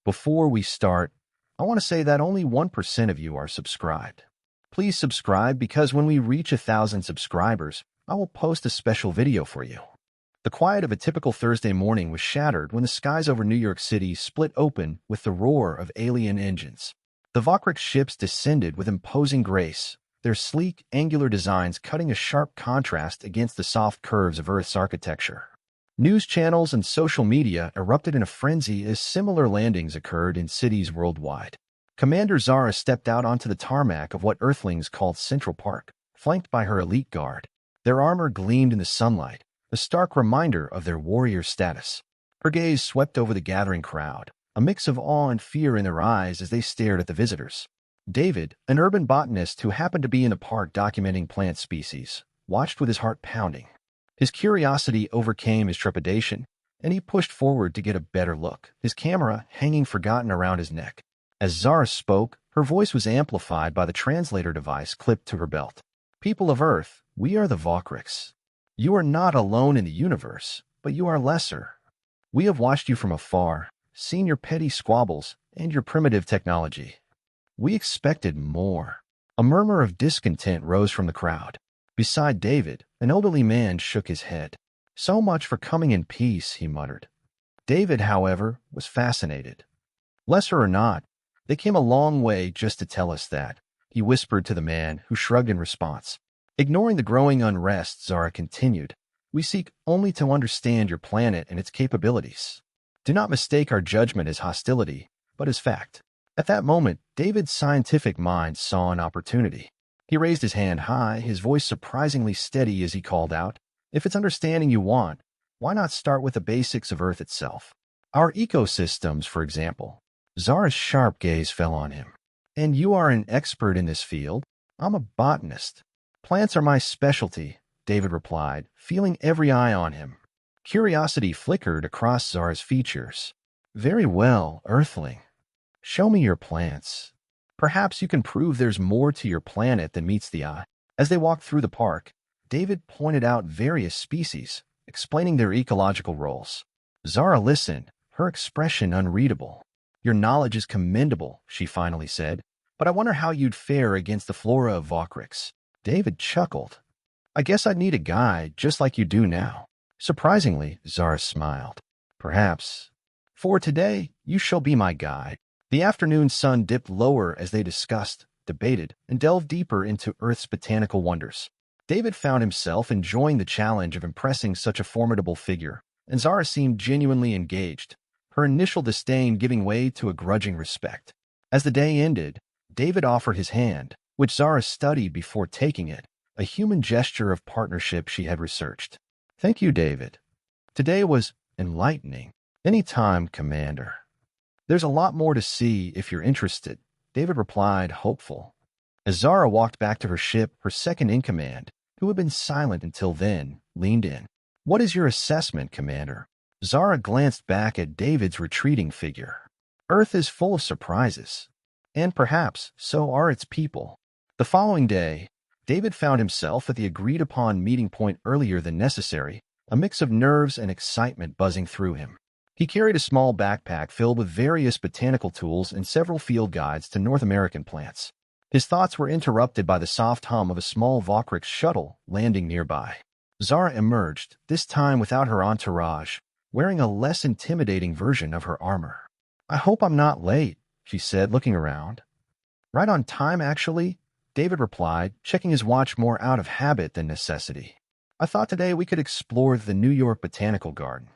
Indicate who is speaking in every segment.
Speaker 1: Before we start, I want to say that only 1% of you are subscribed. Please subscribe because when we reach 1,000 subscribers, I will post a special video for you. The quiet of a typical Thursday morning was shattered when the skies over New York City split open with the roar of alien engines. The Vokrix ships descended with imposing grace, their sleek, angular designs cutting a sharp contrast against the soft curves of Earth's architecture. News channels and social media erupted in a frenzy as similar landings occurred in cities worldwide. Commander Zara stepped out onto the tarmac of what Earthlings called Central Park, flanked by her elite guard. Their armor gleamed in the sunlight, a stark reminder of their warrior status. Her gaze swept over the gathering crowd, a mix of awe and fear in their eyes as they stared at the visitors. David, an urban botanist who happened to be in the park documenting plant species, watched with his heart pounding. His curiosity overcame his trepidation, and he pushed forward to get a better look, his camera hanging forgotten around his neck. As Zara spoke, her voice was amplified by the translator device clipped to her belt. People of Earth, we are the Vokrix. You are not alone in the universe, but you are lesser. We have watched you from afar, seen your petty squabbles and your primitive technology. We expected more. A murmur of discontent rose from the crowd. Beside David, an elderly man shook his head. So much for coming in peace, he muttered. David, however, was fascinated. Lesser or not, they came a long way just to tell us that, he whispered to the man, who shrugged in response. Ignoring the growing unrest, Zara continued, we seek only to understand your planet and its capabilities. Do not mistake our judgment as hostility, but as fact. At that moment, David's scientific mind saw an opportunity. He raised his hand high, his voice surprisingly steady as he called out, if it's understanding you want, why not start with the basics of Earth itself? Our ecosystems, for example. Zara's sharp gaze fell on him. And you are an expert in this field. I'm a botanist. Plants are my specialty, David replied, feeling every eye on him. Curiosity flickered across Zara's features. Very well, Earthling. Show me your plants. Perhaps you can prove there's more to your planet than meets the eye. As they walked through the park, David pointed out various species, explaining their ecological roles. Zara listened, her expression unreadable. Your knowledge is commendable, she finally said, but I wonder how you'd fare against the flora of Vokrix. David chuckled. I guess I'd need a guide, just like you do now. Surprisingly, Zara smiled. Perhaps. For today, you shall be my guide. The afternoon sun dipped lower as they discussed, debated, and delved deeper into Earth's botanical wonders. David found himself enjoying the challenge of impressing such a formidable figure, and Zara seemed genuinely engaged, her initial disdain giving way to a grudging respect. As the day ended, David offered his hand, which Zara studied before taking it, a human gesture of partnership she had researched. Thank you, David. Today was enlightening. Any time, Commander. There's a lot more to see if you're interested, David replied, hopeful. As Zara walked back to her ship, her second-in-command, who had been silent until then, leaned in. What is your assessment, Commander? Zara glanced back at David's retreating figure. Earth is full of surprises. And perhaps so are its people. The following day, David found himself at the agreed-upon meeting point earlier than necessary, a mix of nerves and excitement buzzing through him. He carried a small backpack filled with various botanical tools and several field guides to North American plants. His thoughts were interrupted by the soft hum of a small Vokrix shuttle landing nearby. Zara emerged, this time without her entourage, wearing a less intimidating version of her armor. I hope I'm not late, she said, looking around. Right on time, actually, David replied, checking his watch more out of habit than necessity. I thought today we could explore the New York Botanical Garden.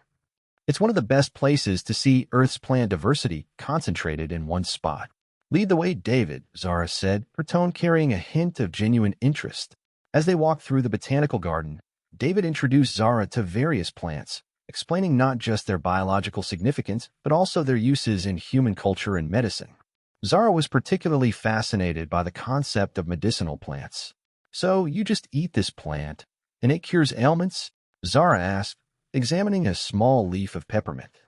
Speaker 1: It's one of the best places to see Earth's plant diversity concentrated in one spot. Lead the way, David, Zara said, her tone carrying a hint of genuine interest. As they walked through the botanical garden, David introduced Zara to various plants, explaining not just their biological significance, but also their uses in human culture and medicine. Zara was particularly fascinated by the concept of medicinal plants. So you just eat this plant, and it cures ailments? Zara asked, examining a small leaf of peppermint.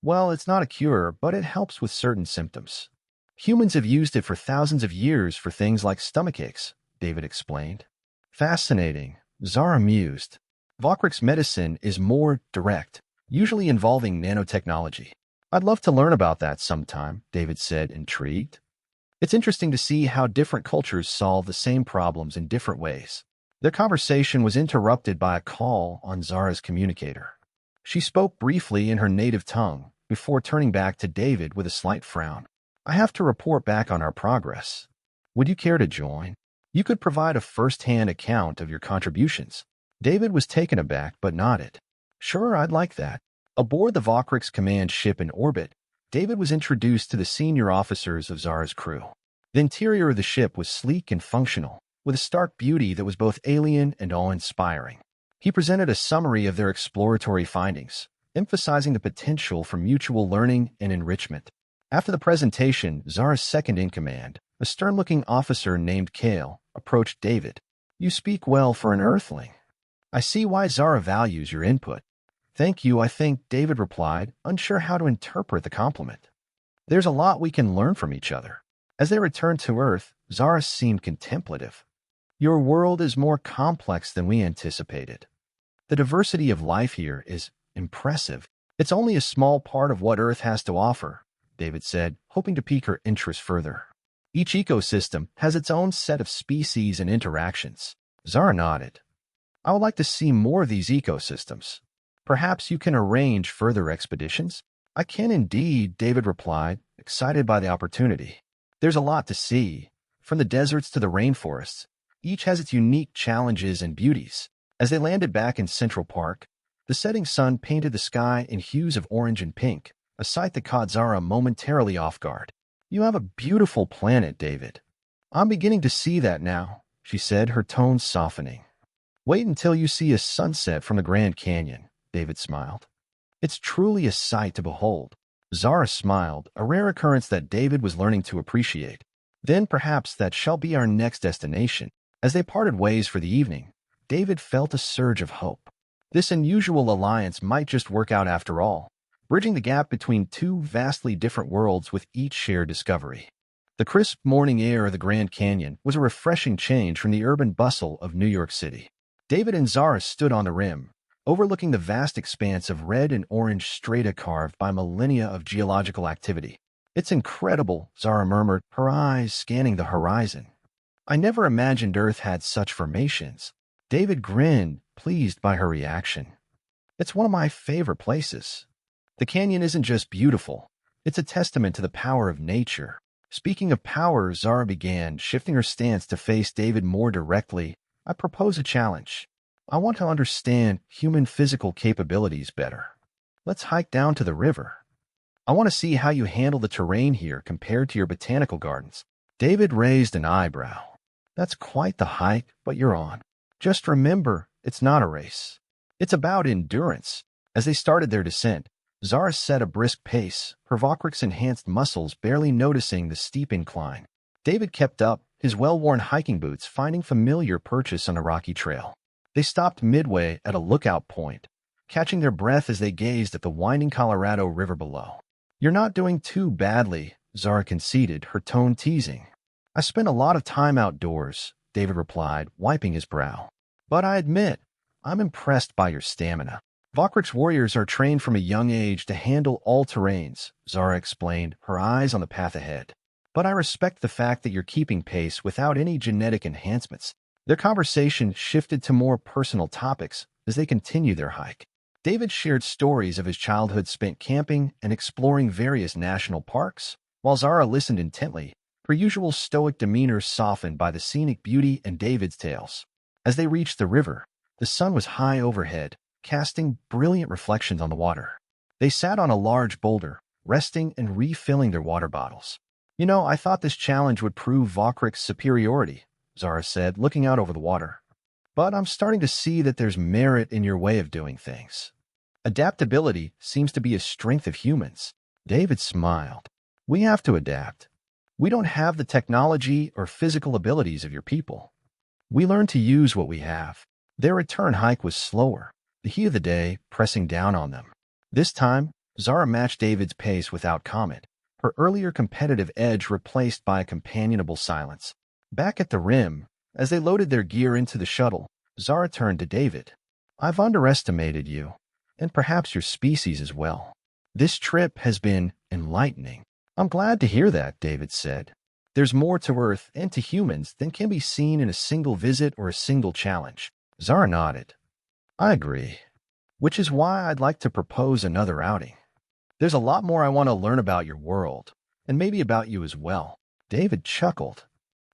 Speaker 1: Well, it's not a cure, but it helps with certain symptoms. Humans have used it for thousands of years for things like stomachaches, David explained. Fascinating, Zara mused. Vokrix medicine is more direct, usually involving nanotechnology. I'd love to learn about that sometime, David said, intrigued. It's interesting to see how different cultures solve the same problems in different ways. Their conversation was interrupted by a call on Zara's communicator. She spoke briefly in her native tongue before turning back to David with a slight frown. I have to report back on our progress. Would you care to join? You could provide a first-hand account of your contributions. David was taken aback but nodded. Sure, I'd like that. Aboard the Vokrix command ship in orbit, David was introduced to the senior officers of Zara's crew. The interior of the ship was sleek and functional, with a stark beauty that was both alien and awe-inspiring. He presented a summary of their exploratory findings, emphasizing the potential for mutual learning and enrichment. After the presentation, Zara's second-in-command, a stern-looking officer named Kale, approached David. You speak well for an Earthling. I see why Zara values your input. Thank you, I think, David replied, unsure how to interpret the compliment. There's a lot we can learn from each other. As they returned to Earth, Zara seemed contemplative. Your world is more complex than we anticipated. The diversity of life here is impressive. It's only a small part of what Earth has to offer, David said, hoping to pique her interest further. Each ecosystem has its own set of species and interactions. Zara nodded. I would like to see more of these ecosystems. Perhaps you can arrange further expeditions? I can indeed, David replied, excited by the opportunity. There's a lot to see, from the deserts to the rainforests. Each has its unique challenges and beauties. As they landed back in Central Park, the setting sun painted the sky in hues of orange and pink, a sight that caught Zara momentarily off guard. You have a beautiful planet, David. I'm beginning to see that now, she said, her tone softening. Wait until you see a sunset from the Grand Canyon, David smiled. It's truly a sight to behold. Zara smiled, a rare occurrence that David was learning to appreciate. Then perhaps that shall be our next destination. As they parted ways for the evening, David felt a surge of hope. This unusual alliance might just work out after all, bridging the gap between two vastly different worlds with each shared discovery. The crisp morning air of the Grand Canyon was a refreshing change from the urban bustle of New York City. David and Zara stood on the rim, overlooking the vast expanse of red and orange strata carved by millennia of geological activity. It's incredible, Zara murmured, her eyes scanning the horizon. I never imagined Earth had such formations. David grinned, pleased by her reaction. It's one of my favorite places. The canyon isn't just beautiful, it's a testament to the power of nature. Speaking of power, Zara began, shifting her stance to face David more directly. I propose a challenge. I want to understand human physical capabilities better. Let's hike down to the river. I want to see how you handle the terrain here compared to your botanical gardens. David raised an eyebrow. That's quite the hike, but you're on. Just remember, it's not a race. It's about endurance. As they started their descent, Zara set a brisk pace, her Vokrix-enhanced muscles barely noticing the steep incline. David kept up, his well-worn hiking boots finding familiar purchase on a rocky trail. They stopped midway at a lookout point, catching their breath as they gazed at the winding Colorado River below. You're not doing too badly, Zara conceded, her tone teasing. I spent a lot of time outdoors, David replied, wiping his brow. But I admit, I'm impressed by your stamina. Vokrix warriors are trained from a young age to handle all terrains, Zara explained, her eyes on the path ahead. But I respect the fact that you're keeping pace without any genetic enhancements. Their conversation shifted to more personal topics as they continued their hike. David shared stories of his childhood spent camping and exploring various national parks, while Zara listened intently, her usual stoic demeanor softened by the scenic beauty and David's tales. As they reached the river, the sun was high overhead, casting brilliant reflections on the water. They sat on a large boulder, resting and refilling their water bottles. You know, I thought this challenge would prove Vokrix's superiority, Zara said, looking out over the water. But I'm starting to see that there's merit in your way of doing things. Adaptability seems to be a strength of humans. David smiled. We have to adapt. We don't have the technology or physical abilities of your people. We learn to use what we have. Their return hike was slower, the heat of the day pressing down on them. This time, Zara matched David's pace without comment, her earlier competitive edge replaced by a companionable silence. Back at the rim, as they loaded their gear into the shuttle, Zara turned to David. I've underestimated you, and perhaps your species as well. This trip has been enlightening. I'm glad to hear that, David said. There's more to Earth and to humans than can be seen in a single visit or a single challenge. Zara nodded. I agree. Which is why I'd like to propose another outing. There's a lot more I want to learn about your world, and maybe about you as well. David chuckled.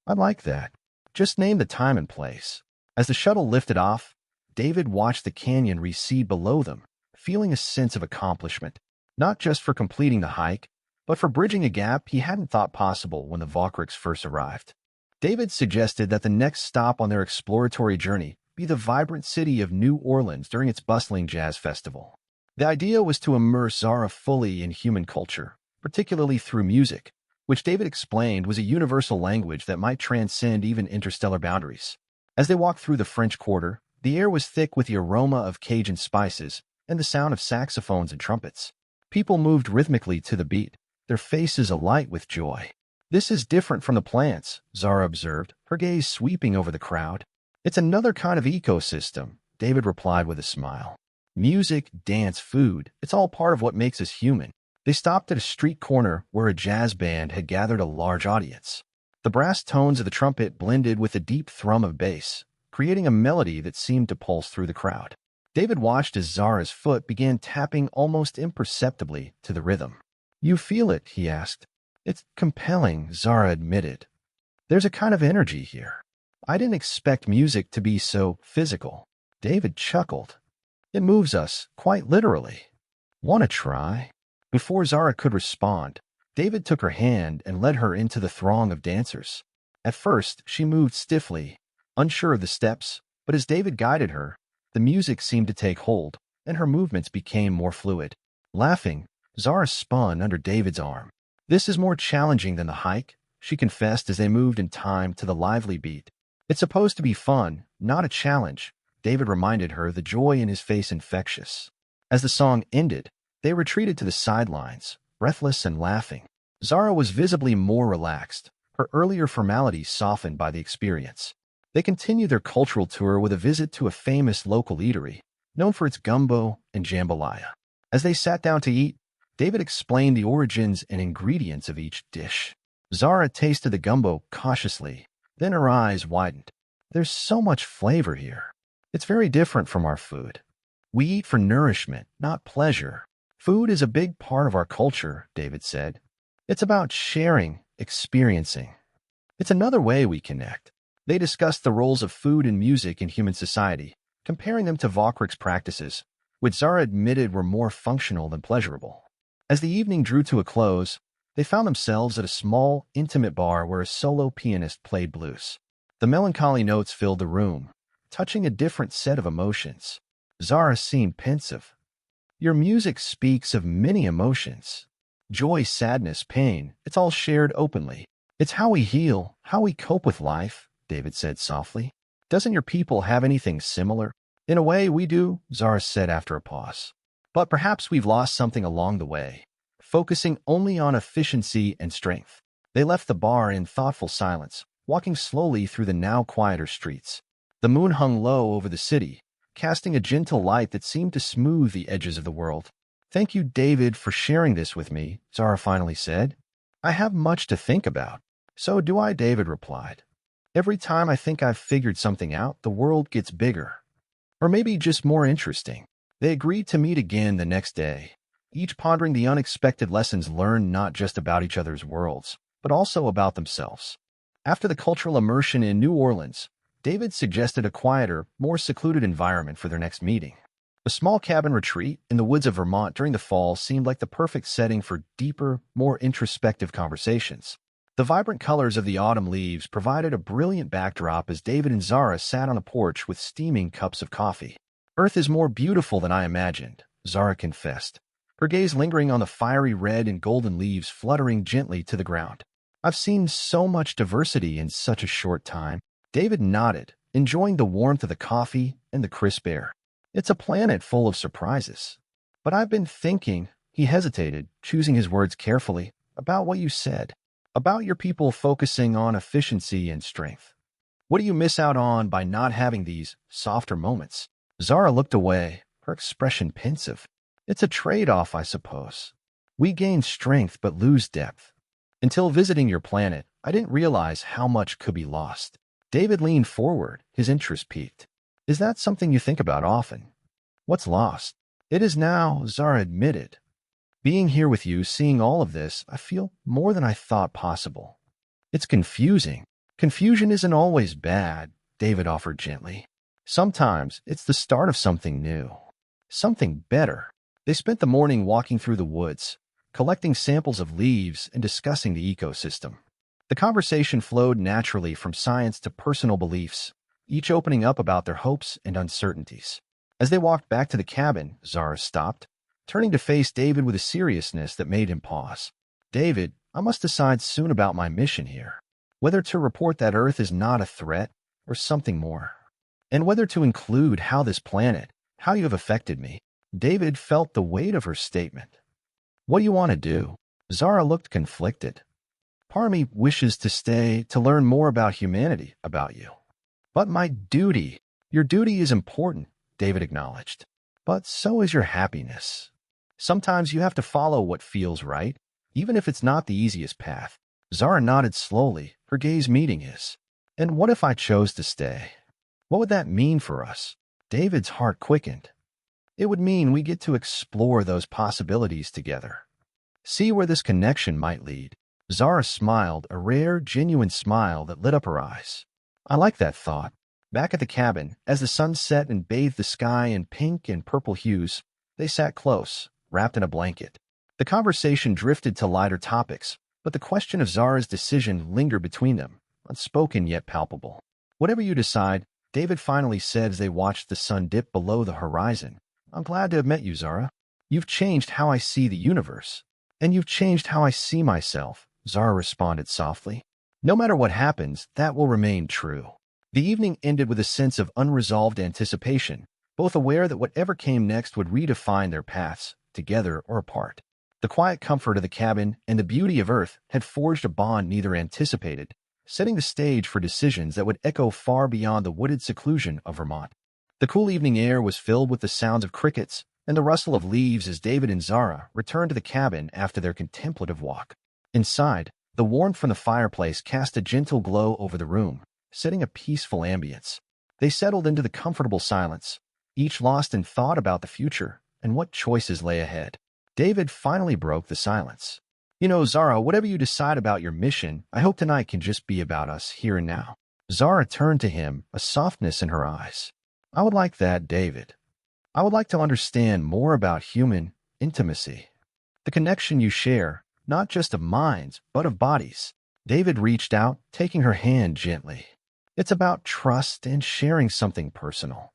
Speaker 1: I like that. Just name the time and place. As the shuttle lifted off, David watched the canyon recede below them, feeling a sense of accomplishment, not just for completing the hike, but for bridging a gap he hadn't thought possible when the Valkyries first arrived. David suggested that the next stop on their exploratory journey be the vibrant city of New Orleans during its bustling jazz festival. The idea was to immerse Zara fully in human culture, particularly through music, which David explained was a universal language that might transcend even interstellar boundaries. As they walked through the French Quarter, the air was thick with the aroma of Cajun spices and the sound of saxophones and trumpets. People moved rhythmically to the beat, their faces alight with joy. This is different from the plants, Zara observed, her gaze sweeping over the crowd. It's another kind of ecosystem, David replied with a smile. Music, dance, food, it's all part of what makes us human. They stopped at a street corner where a jazz band had gathered a large audience. The brass tones of the trumpet blended with the deep thrum of bass, creating a melody that seemed to pulse through the crowd. David watched as Zara's foot began tapping almost imperceptibly to the rhythm. You feel it, he asked. It's compelling, Zara admitted. There's a kind of energy here. I didn't expect music to be so physical. David chuckled. It moves us, quite literally. Want to try? Before Zara could respond, David took her hand and led her into the throng of dancers. At first, she moved stiffly, unsure of the steps, but as David guided her, the music seemed to take hold, and her movements became more fluid. Laughing, Zara spun under David's arm. This is more challenging than the hike, she confessed as they moved in time to the lively beat. It's supposed to be fun, not a challenge, David reminded her, the joy in his face infectious. As the song ended, they retreated to the sidelines, breathless and laughing. Zara was visibly more relaxed, her earlier formalities softened by the experience. They continued their cultural tour with a visit to a famous local eatery, known for its gumbo and jambalaya. As they sat down to eat, David explained the origins and ingredients of each dish. Zara tasted the gumbo cautiously, then her eyes widened. There's so much flavor here. It's very different from our food. We eat for nourishment, not pleasure. Food is a big part of our culture, David said. It's about sharing, experiencing. It's another way we connect. They discussed the roles of food and music in human society, comparing them to Valkyrie's practices, which Zara admitted were more functional than pleasurable. As the evening drew to a close, they found themselves at a small, intimate bar where a solo pianist played blues. The melancholy notes filled the room, touching a different set of emotions. Zara seemed pensive. Your music speaks of many emotions. Joy, sadness, pain, it's all shared openly. It's how we heal, how we cope with life, David said softly. Doesn't your people have anything similar? In a way, we do, Zara said after a pause. But perhaps we've lost something along the way, focusing only on efficiency and strength. They left the bar in thoughtful silence, walking slowly through the now quieter streets. The moon hung low over the city, casting a gentle light that seemed to smooth the edges of the world. Thank you, David, for sharing this with me, Zara finally said. I have much to think about. So do I, David replied. Every time I think I've figured something out, the world gets bigger. Or maybe just more interesting. They agreed to meet again the next day, each pondering the unexpected lessons learned not just about each other's worlds, but also about themselves. After the cultural immersion in New Orleans, David suggested a quieter, more secluded environment for their next meeting. A small cabin retreat in the woods of Vermont during the fall seemed like the perfect setting for deeper, more introspective conversations. The vibrant colors of the autumn leaves provided a brilliant backdrop as David and Zara sat on a porch with steaming cups of coffee. Earth is more beautiful than I imagined, Zara confessed, her gaze lingering on the fiery red and golden leaves fluttering gently to the ground. I've seen so much diversity in such a short time. David nodded, enjoying the warmth of the coffee and the crisp air. It's a planet full of surprises. But I've been thinking, he hesitated, choosing his words carefully, about what you said, about your people focusing on efficiency and strength. What do you miss out on by not having these softer moments? Zara looked away, her expression pensive. It's a trade-off, I suppose. We gain strength but lose depth. Until visiting your planet, I didn't realize how much could be lost. David leaned forward, his interest piqued. Is that something you think about often? What's lost? It is now, Zara admitted. Being here with you, seeing all of this, I feel more than I thought possible. It's confusing. Confusion isn't always bad, David offered gently. Sometimes it's the start of something new. Something better. They spent the morning walking through the woods, collecting samples of leaves and discussing the ecosystem. The conversation flowed naturally from science to personal beliefs, each opening up about their hopes and uncertainties. As they walked back to the cabin, Zara stopped, turning to face David with a seriousness that made him pause. David, I must decide soon about my mission here. Whether to report that Earth is not a threat or something more. And whether to include how this planet, how you have affected me. David felt the weight of her statement. What do you want to do? Zara looked conflicted. Part of me wishes to stay to learn more about humanity, about you. But my duty, your duty is important, David acknowledged. But so is your happiness. Sometimes you have to follow what feels right, even if it's not the easiest path. Zara nodded slowly, her gaze meeting his. And what if I chose to stay? What would that mean for us? David's heart quickened. It would mean we get to explore those possibilities together. See where this connection might lead. Zara smiled, a rare, genuine smile that lit up her eyes. I like that thought. Back at the cabin, as the sun set and bathed the sky in pink and purple hues, they sat close, wrapped in a blanket. The conversation drifted to lighter topics, but the question of Zara's decision lingered between them, unspoken yet palpable. Whatever you decide, David finally said as they watched the sun dip below the horizon. I'm glad to have met you, Zara. You've changed how I see the universe. And you've changed how I see myself, Zara responded softly. No matter what happens, that will remain true. The evening ended with a sense of unresolved anticipation, both aware that whatever came next would redefine their paths, together or apart. The quiet comfort of the cabin and the beauty of Earth had forged a bond neither anticipated, setting the stage for decisions that would echo far beyond the wooded seclusion of Vermont. The cool evening air was filled with the sounds of crickets and the rustle of leaves as David and Zara returned to the cabin after their contemplative walk. Inside, the warmth from the fireplace cast a gentle glow over the room, setting a peaceful ambience. They settled into the comfortable silence, each lost in thought about the future and what choices lay ahead. David finally broke the silence. You know, Zara, whatever you decide about your mission, I hope tonight can just be about us here and now. Zara turned to him, a softness in her eyes. I would like that, David. I would like to understand more about human intimacy. The connection you share, not just of minds, but of bodies. David reached out, taking her hand gently. It's about trust and sharing something personal.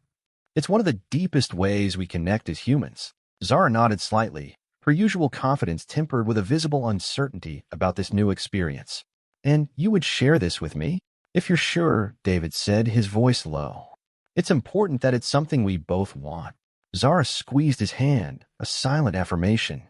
Speaker 1: It's one of the deepest ways we connect as humans. Zara nodded slightly, her usual confidence tempered with a visible uncertainty about this new experience. And you would share this with me? If you're sure, David said, his voice low. It's important that it's something we both want. Zara squeezed his hand, a silent affirmation.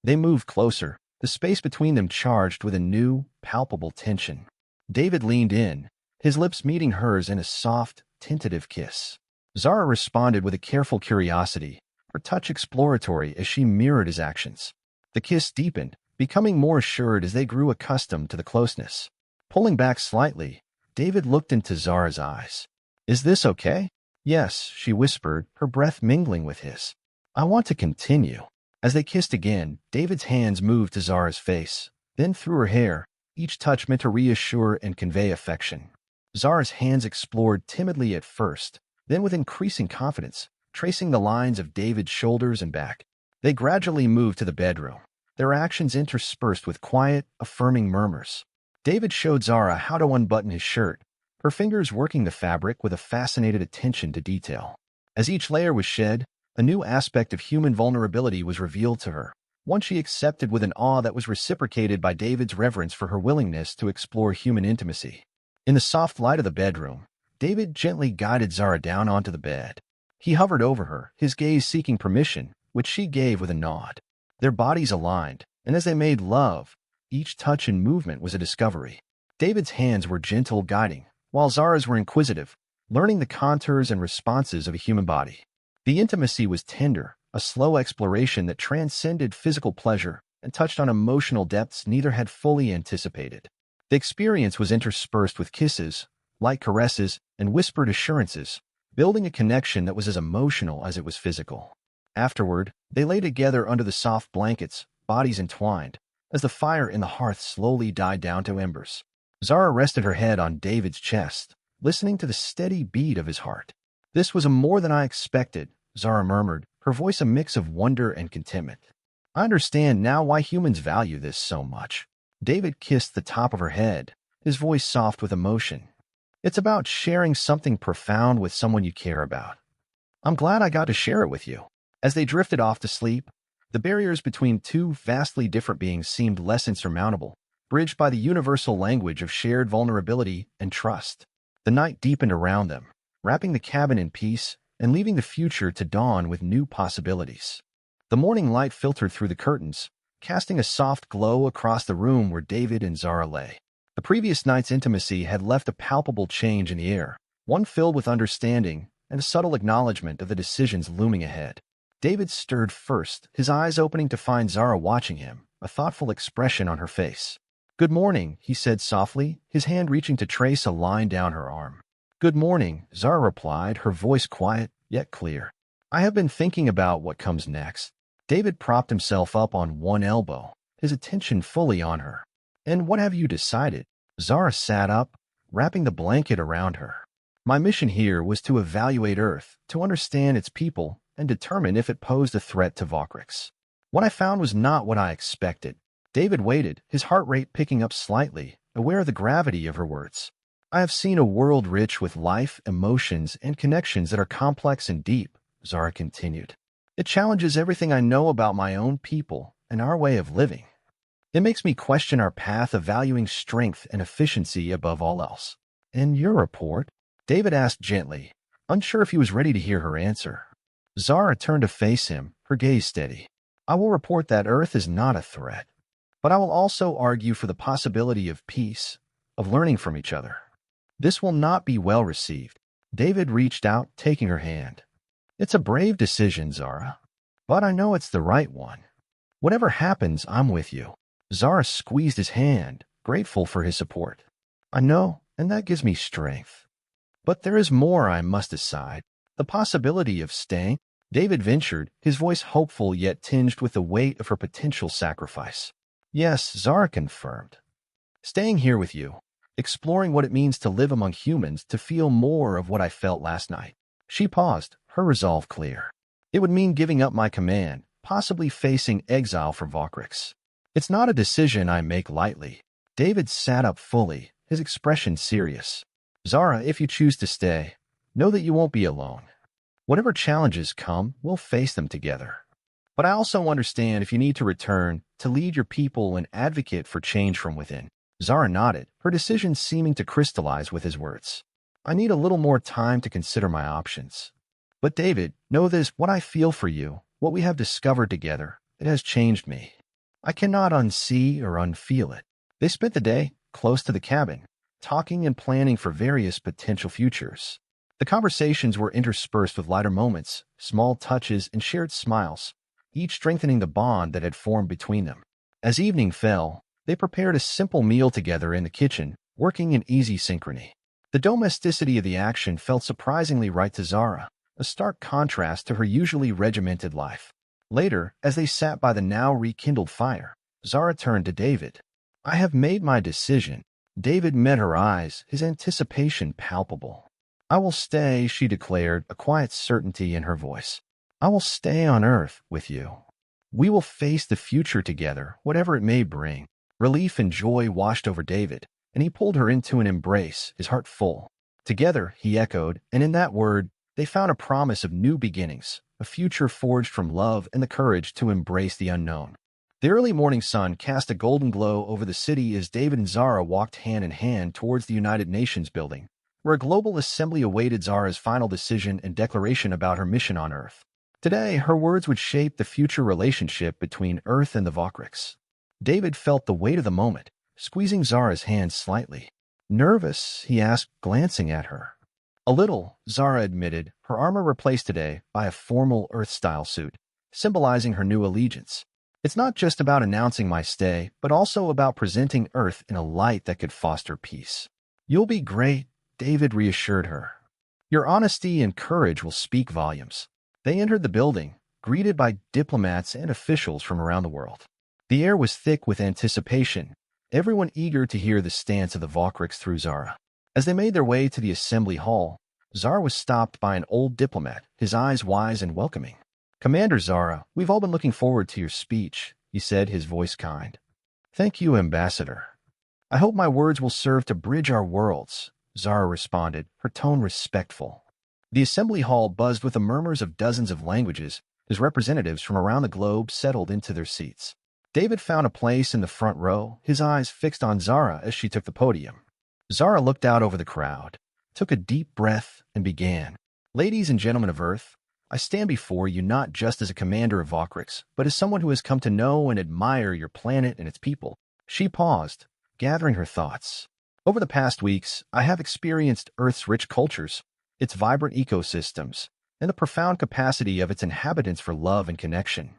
Speaker 1: They moved closer, the space between them charged with a new, palpable tension. David leaned in, his lips meeting hers in a soft, tentative kiss. Zara responded with a careful curiosity, her touch exploratory as she mirrored his actions. The kiss deepened, becoming more assured as they grew accustomed to the closeness. Pulling back slightly, David looked into Zara's eyes. Is this okay? Yes, she whispered, her breath mingling with his. I want to continue. As they kissed again, David's hands moved to Zara's face, then through her hair, each touch meant to reassure and convey affection. Zara's hands explored timidly at first, then with increasing confidence, tracing the lines of David's shoulders and back. They gradually moved to the bedroom, their actions interspersed with quiet, affirming murmurs. David showed Zara how to unbutton his shirt, her fingers working the fabric with a fascinated attention to detail. As each layer was shed, a new aspect of human vulnerability was revealed to her, one she accepted with an awe that was reciprocated by David's reverence for her willingness to explore human intimacy. In the soft light of the bedroom, David gently guided Zara down onto the bed. He hovered over her, his gaze seeking permission, which she gave with a nod. Their bodies aligned, and as they made love, each touch and movement was a discovery. David's hands were gentle, guiding, while Zara's were inquisitive, learning the contours and responses of a human body. The intimacy was tender, a slow exploration that transcended physical pleasure and touched on emotional depths neither had fully anticipated. The experience was interspersed with kisses, light caresses, and whispered assurances, building a connection that was as emotional as it was physical. Afterward, they lay together under the soft blankets, bodies entwined, as the fire in the hearth slowly died down to embers. Zara rested her head on David's chest, listening to the steady beat of his heart. "This was more than I expected," Zara murmured, her voice a mix of wonder and contentment. "I understand now why humans value this so much." David kissed the top of her head, his voice soft with emotion. "It's about sharing something profound with someone you care about. I'm glad I got to share it with you." As they drifted off to sleep, the barriers between two vastly different beings seemed less insurmountable, bridged by the universal language of shared vulnerability and trust. The night deepened around them, wrapping the cabin in peace and leaving the future to dawn with new possibilities. The morning light filtered through the curtains, casting a soft glow across the room where David and Zara lay. The previous night's intimacy had left a palpable change in the air, one filled with understanding and a subtle acknowledgement of the decisions looming ahead. David stirred first, his eyes opening to find Zara watching him, a thoughtful expression on her face. "Good morning," he said softly, his hand reaching to trace a line down her arm. "Good morning," Zara replied, her voice quiet yet clear. "I have been thinking about what comes next." David propped himself up on one elbow, his attention fully on her. "And what have you decided?" Zara sat up, wrapping the blanket around her. "My mission here was to evaluate Earth, to understand its people, and determine if it posed a threat to Vokrix. What I found was not what I expected." David waited, his heart rate picking up slightly, aware of the gravity of her words. "I have seen a world rich with life, emotions, and connections that are complex and deep," Zara continued. "It challenges everything I know about my own people and our way of living. It makes me question our path of valuing strength and efficiency above all else." "And your report?" David asked gently, unsure if he was ready to hear her answer. Zara turned to face him, her gaze steady. "I will report that Earth is not a threat, but I will also argue for the possibility of peace, of learning from each other. This will not be well received." David reached out, taking her hand. "It's a brave decision, Zara, but I know it's the right one. Whatever happens, I'm with you." Zara squeezed his hand, grateful for his support. "I know, and that gives me strength. But there is more I must decide. The possibility of staying." David ventured, his voice hopeful yet tinged with the weight of her potential sacrifice. "Yes," Zara confirmed. "Staying here with you, exploring what it means to live among humans, to feel more of what I felt last night." She paused, her resolve clear. "It would mean giving up my command, possibly facing exile for Vokrix. It's not a decision I make lightly." David sat up fully, his expression serious. "Zara, if you choose to stay, know that you won't be alone. Whatever challenges come, we'll face them together. But I also understand if you need to return, to lead your people and advocate for change from within." Zara nodded, her decision seeming to crystallize with his words. "I need a little more time to consider my options. But David, know this, what I feel for you, what we have discovered together, it has changed me. I cannot unsee or unfeel it." They spent the day, close to the cabin, talking and planning for various potential futures. The conversations were interspersed with lighter moments, small touches, and shared smiles, each strengthening the bond that had formed between them. As evening fell, they prepared a simple meal together in the kitchen, working in easy synchrony. The domesticity of the action felt surprisingly right to Zara, a stark contrast to her usually regimented life. Later, as they sat by the now rekindled fire, Zara turned to David. "I have made my decision." David met her eyes, his anticipation palpable. "I will stay," she declared, a quiet certainty in her voice. "I will stay on Earth with you. We will face the future together, whatever it may bring." Relief and joy washed over David, and he pulled her into an embrace, his heart full. "Together," he echoed, and in that word, they found a promise of new beginnings, a future forged from love and the courage to embrace the unknown. The early morning sun cast a golden glow over the city as David and Zara walked hand in hand towards the United Nations building, where a global assembly awaited Zara's final decision and declaration about her mission on Earth. Today, her words would shape the future relationship between Earth and the Vokrix. David felt the weight of the moment, squeezing Zara's hand slightly. "Nervous?" he asked, glancing at her. "A little," Zara admitted, her armor replaced today by a formal Earth-style suit. symbolizing her new allegiance. It's not just about announcing my stay, but also about presenting Earth in a light that could foster peace. You'll be great, David reassured her. Your honesty and courage will speak volumes. They entered the building, greeted by diplomats and officials from around the world. The air was thick with anticipation, everyone eager to hear the stance of the Valkyries through Zara. As they made their way to the assembly hall, Zara was stopped by an old diplomat, his eyes wise and welcoming. Commander Zara, we've all been looking forward to your speech, he said, his voice kind. Thank you, Ambassador. I hope my words will serve to bridge our worlds, Zara responded, her tone respectful. The assembly hall buzzed with the murmurs of dozens of languages as representatives from around the globe settled into their seats. David found a place in the front row, his eyes fixed on Zara as she took the podium. Zara looked out over the crowd, took a deep breath, and began. Ladies and gentlemen of Earth, I stand before you not just as a commander of Valkyries, but as someone who has come to know and admire your planet and its people. She paused, gathering her thoughts. Over the past weeks, I have experienced Earth's rich cultures, its vibrant ecosystems, and the profound capacity of its inhabitants for love and connection.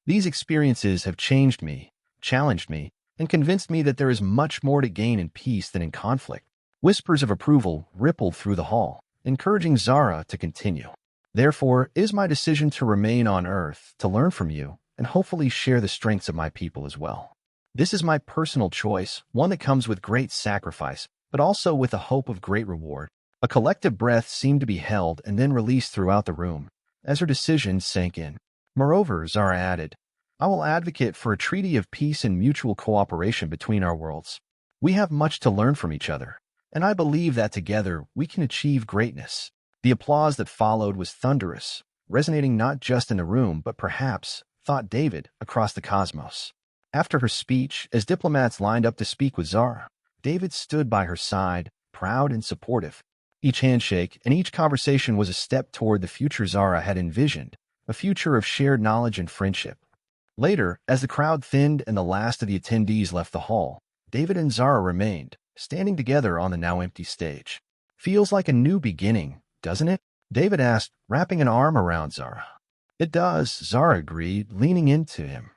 Speaker 1: These experiences have changed me, challenged me, and convinced me that there is much more to gain in peace than in conflict. Whispers of approval rippled through the hall, encouraging Zara to continue. Therefore, it is my decision to remain on Earth, to learn from you, and hopefully share the strengths of my people as well. This is my personal choice, one that comes with great sacrifice, but also with a hope of great reward. A collective breath seemed to be held and then released throughout the room, as her decision sank in. Moreover, Zara added, I will advocate for a treaty of peace and mutual cooperation between our worlds. We have much to learn from each other, and I believe that together we can achieve greatness. The applause that followed was thunderous, resonating not just in the room, but perhaps, thought David, across the cosmos. After her speech, as diplomats lined up to speak with Zara, David stood by her side, proud and supportive. Each handshake and each conversation was a step toward the future Zara had envisioned, a future of shared knowledge and friendship. Later, as the crowd thinned and the last of the attendees left the hall, David and Zara remained, standing together on the now empty stage. Feels like a new beginning, doesn't it? David asked, wrapping an arm around Zara. It does, Zara agreed, leaning into him.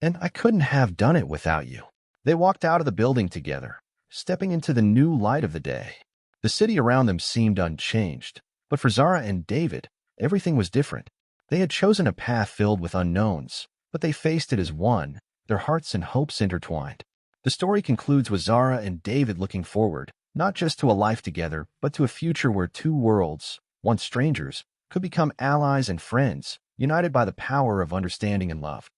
Speaker 1: And I couldn't have done it without you. They walked out of the building together, stepping into the new light of the day. The city around them seemed unchanged, but for Zara and David, everything was different. They had chosen a path filled with unknowns, but they faced it as one, their hearts and hopes intertwined. The story concludes with Zara and David looking forward, not just to a life together, but to a future where two worlds, once strangers, could become allies and friends, united by the power of understanding and love.